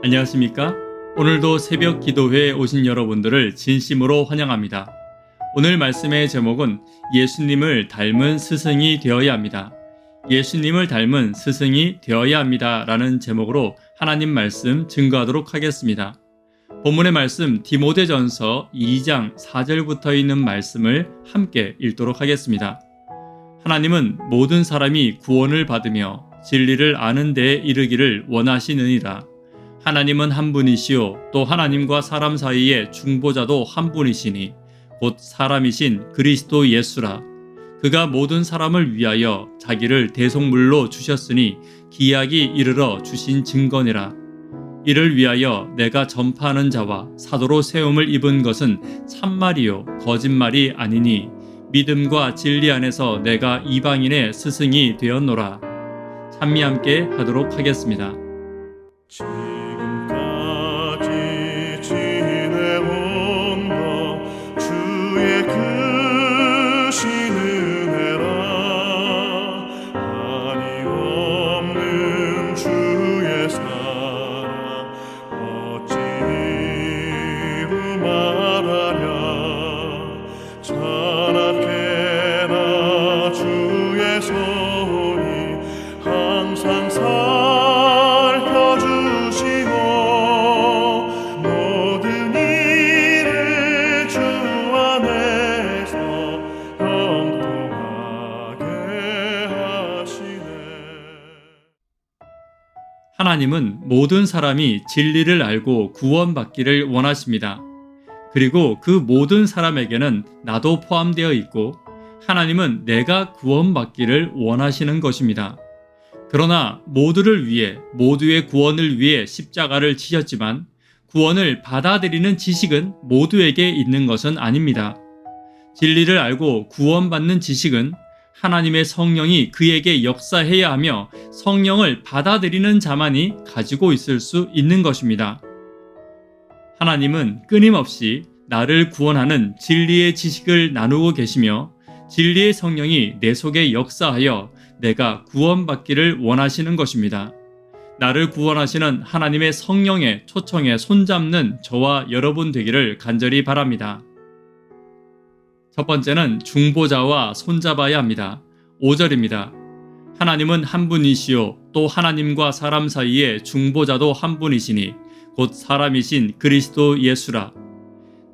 안녕하십니까? 오늘도 새벽 기도회에 오신 여러분들을 진심으로 환영합니다. 오늘 말씀의 제목은 예수님을 닮은 스승이 되어야 합니다. 예수님을 닮은 스승이 되어야 합니다. 라는 제목으로 하나님 말씀 증거하도록 하겠습니다. 본문의 말씀 디모데전서 2장 4절부터 있는 말씀을 함께 읽도록 하겠습니다. 하나님은 모든 사람이 구원을 받으며 진리를 아는 데에 이르기를 원하시느니라. 하나님은 한 분이시요 또 하나님과 사람 사이의 중보자도 한 분이시니 곧 사람이신 그리스도 예수라. 그가 모든 사람을 위하여 자기를 대속물로 주셨으니 기약이 이르러 주신 증거니라. 이를 위하여 내가 전파하는 자와 사도로 세움을 입은 것은 참말이요 거짓말이 아니니 믿음과 진리 안에서 내가 이방인의 스승이 되었노라. 찬미 함께 하도록 하겠습니다. 지금까지 지내온 것 주의 크신 은혜라. 한이 없는 주의 사랑 어찌 이루 말하랴. 자나깨나 주의 손이 항상 살펴주시고 모든 일을 주 안에서 형통하게 하시네. 하나님은 모든 사람이 진리를 알고 구원받기를 원하십니다. 그리고 그 모든 사람에게는 나도 포함되어 있고 하나님은 내가 구원받기를 원하시는 것입니다. 그러나 모두를 위해, 모두의 구원을 위해 십자가를 지셨지만 구원을 받아들이는 지식은 모두에게 있는 것은 아닙니다. 진리를 알고 구원받는 지식은 하나님의 성령이 그에게 역사해야 하며 성령을 받아들이는 자만이 가지고 있을 수 있는 것입니다. 하나님은 끊임없이 나를 구원하는 진리의 지식을 나누고 계시며 진리의 성령이 내 속에 역사하여 내가 구원받기를 원하시는 것입니다. 나를 구원하시는 하나님의 성령의 초청에 손잡는 저와 여러분 되기를 간절히 바랍니다. 첫 번째는 중보자와 손잡아야 합니다. 5절입니다. 하나님은 한 분이시요 또 하나님과 사람 사이의 중보자도 한 분이시니 곧 사람이신 그리스도 예수라.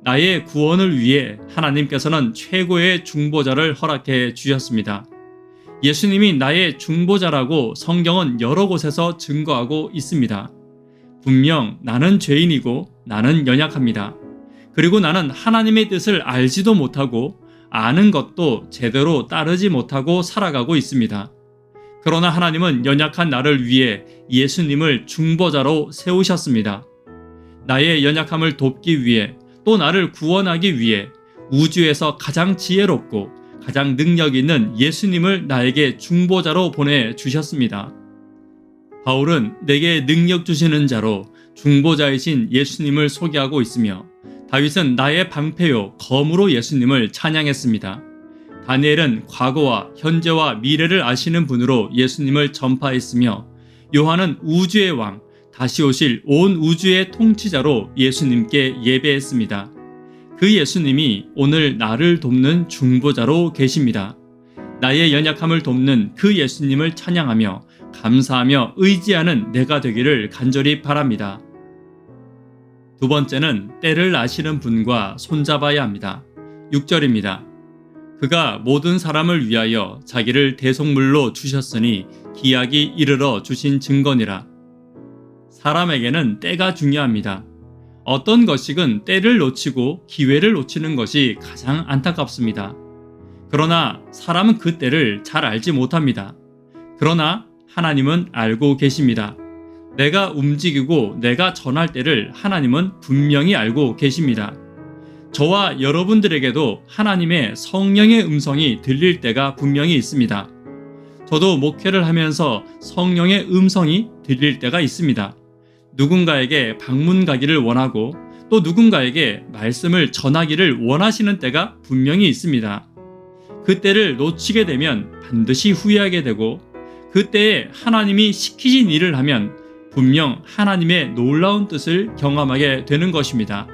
나의 구원을 위해 하나님께서는 최고의 중보자를 허락해 주셨습니다. 예수님이 나의 중보자라고 성경은 여러 곳에서 증거하고 있습니다. 분명 나는 죄인이고 나는 연약합니다. 그리고 나는 하나님의 뜻을 알지도 못하고 아는 것도 제대로 따르지 못하고 살아가고 있습니다. 그러나 하나님은 연약한 나를 위해 예수님을 중보자로 세우셨습니다. 나의 연약함을 돕기 위해 또 나를 구원하기 위해 우주에서 가장 지혜롭고 가장 능력 있는 예수님을 나에게 중보자로 보내주셨습니다. 바울은 내게 능력 주시는 자로 중보자이신 예수님을 소개하고 있으며 다윗은 나의 방패요 검으로 예수님을 찬양했습니다. 다니엘은 과거와 현재와 미래를 아시는 분으로 예수님을 전파했으며 요한은 우주의 왕, 다시 오실 온 우주의 통치자로 예수님께 예배했습니다. 그 예수님이 오늘 나를 돕는 중보자로 계십니다. 나의 연약함을 돕는 그 예수님을 찬양하며 감사하며 의지하는 내가 되기를 간절히 바랍니다. 두 번째는 때를 아시는 분과 손잡아야 합니다. 6절입니다. 그가 모든 사람을 위하여 자기를 대속물로 주셨으니 기약이 이르러 주신 증거니라. 사람에게는 때가 중요합니다. 어떤 것이든 때를 놓치고 기회를 놓치는 것이 가장 안타깝습니다. 그러나 사람은 그 때를 잘 알지 못합니다. 그러나 하나님은 알고 계십니다. 내가 움직이고 내가 전할 때를 하나님은 분명히 알고 계십니다. 저와 여러분들에게도 하나님의 성령의 음성이 들릴 때가 분명히 있습니다. 저도 목회를 하면서 성령의 음성이 들릴 때가 있습니다. 누군가에게 방문 가기를 원하고 또 누군가에게 말씀을 전하기를 원하시는 때가 분명히 있습니다. 그때를 놓치게 되면 반드시 후회하게 되고 그때에 하나님이 시키신 일을 하면 분명 하나님의 놀라운 뜻을 경험하게 되는 것입니다.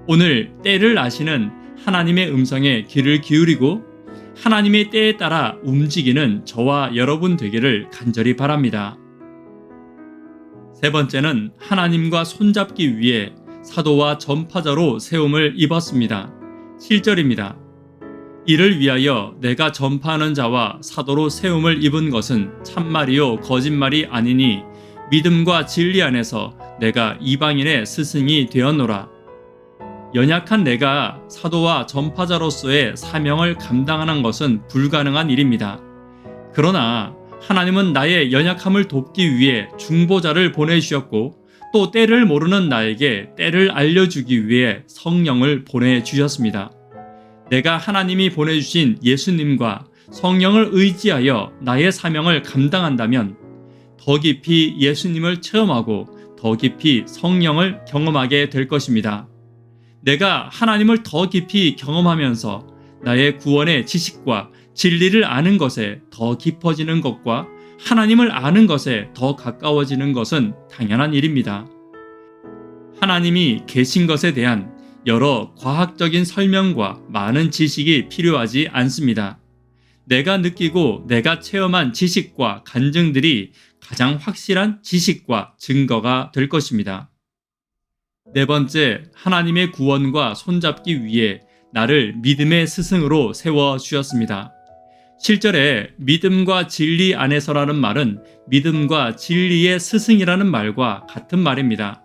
오늘 때를 아시는 하나님의 음성에 귀를 기울이고 하나님의 때에 따라 움직이는 저와 여러분 되기를 간절히 바랍니다. 세 번째는 하나님과 손잡기 위해 사도와 전파자로 세움을 입었습니다. 7절입니다. 이를 위하여 내가 전파하는 자와 사도로 세움을 입은 것은 참말이요 거짓말이 아니니 믿음과 진리 안에서 내가 이방인의 스승이 되었노라. 연약한 내가 사도와 전파자로서의 사명을 감당하는 것은 불가능한 일입니다. 그러나 하나님은 나의 연약함을 돕기 위해 중보자를 보내주셨고 또 때를 모르는 나에게 때를 알려주기 위해 성령을 보내주셨습니다. 내가 하나님이 보내주신 예수님과 성령을 의지하여 나의 사명을 감당한다면 더 깊이 예수님을 체험하고 더 깊이 성령을 경험하게 될 것입니다. 내가 하나님을 더 깊이 경험하면서 나의 구원의 지식과 진리를 아는 것에 더 깊어지는 것과 하나님을 아는 것에 더 가까워지는 것은 당연한 일입니다. 하나님이 계신 것에 대한 여러 과학적인 설명과 많은 지식이 필요하지 않습니다. 내가 느끼고 내가 체험한 지식과 간증들이 가장 확실한 지식과 증거가 될 것입니다. 네 번째, 하나님의 구원과 손잡기 위해 나를 믿음의 스승으로 세워주셨습니다. 7절에 믿음과 진리 안에서라는 말은 믿음과 진리의 스승이라는 말과 같은 말입니다.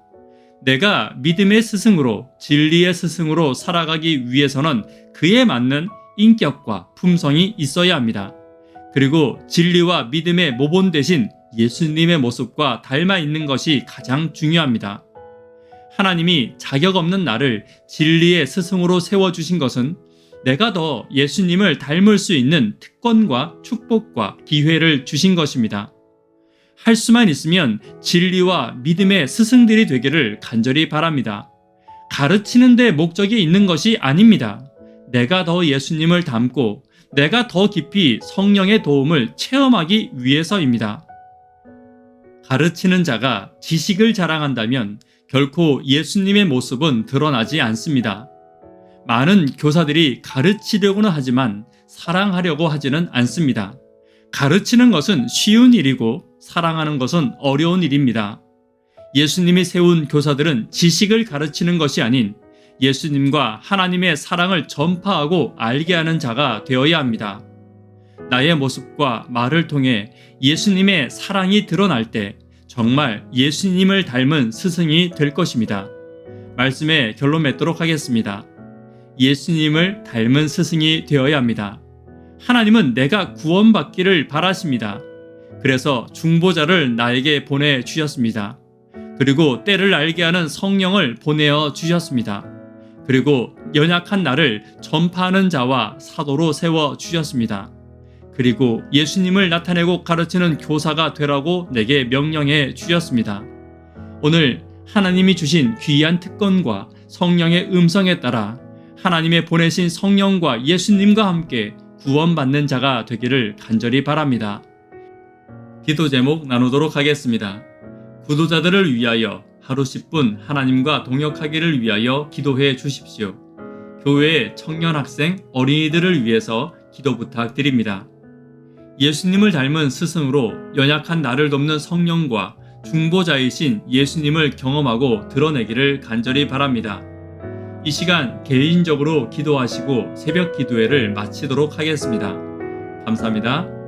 내가 믿음의 스승으로 진리의 스승으로 살아가기 위해서는 그에 맞는 인격과 품성이 있어야 합니다. 그리고 진리와 믿음의 모본 대신 예수님의 모습과 닮아 있는 것이 가장 중요합니다. 하나님이 자격 없는 나를 진리의 스승으로 세워주신 것은 내가 더 예수님을 닮을 수 있는 특권과 축복과 기회를 주신 것입니다. 할 수만 있으면 진리와 믿음의 스승들이 되기를 간절히 바랍니다. 가르치는 데 목적이 있는 것이 아닙니다. 내가 더 예수님을 닮고 내가 더 깊이 성령의 도움을 체험하기 위해서입니다. 가르치는 자가 지식을 자랑한다면 결코 예수님의 모습은 드러나지 않습니다. 많은 교사들이 가르치려고는 하지만 사랑하려고 하지는 않습니다. 가르치는 것은 쉬운 일이고 사랑하는 것은 어려운 일입니다. 예수님이 세운 교사들은 지식을 가르치는 것이 아닌 예수님과 하나님의 사랑을 전파하고 알게 하는 자가 되어야 합니다. 나의 모습과 말을 통해 예수님의 사랑이 드러날 때 정말 예수님을 닮은 스승이 될 것입니다. 말씀의 결론 맺도록 하겠습니다. 예수님을 닮은 스승이 되어야 합니다. 하나님은 내가 구원받기를 바라십니다. 그래서 중보자를 나에게 보내주셨습니다. 그리고 때를 알게 하는 성령을 보내어 주셨습니다. 그리고 연약한 나를 전파하는 자와 사도로 세워주셨습니다. 그리고 예수님을 나타내고 가르치는 교사가 되라고 내게 명령해 주셨습니다. 오늘 하나님이 주신 귀한 특권과 성령의 음성에 따라 하나님의 보내신 성령과 예수님과 함께 구원받는 자가 되기를 간절히 바랍니다. 기도 제목 나누도록 하겠습니다. 구도자들을 위하여 하루 10분 하나님과 동역하기를 위하여 기도해 주십시오. 교회의 청년 학생, 어린이들을 위해서 기도 부탁드립니다. 예수님을 닮은 스승으로 연약한 나를 돕는 성령과 중보자이신 예수님을 경험하고 드러내기를 간절히 바랍니다. 이 시간 개인적으로 기도하시고 새벽 기도회를 마치도록 하겠습니다. 감사합니다.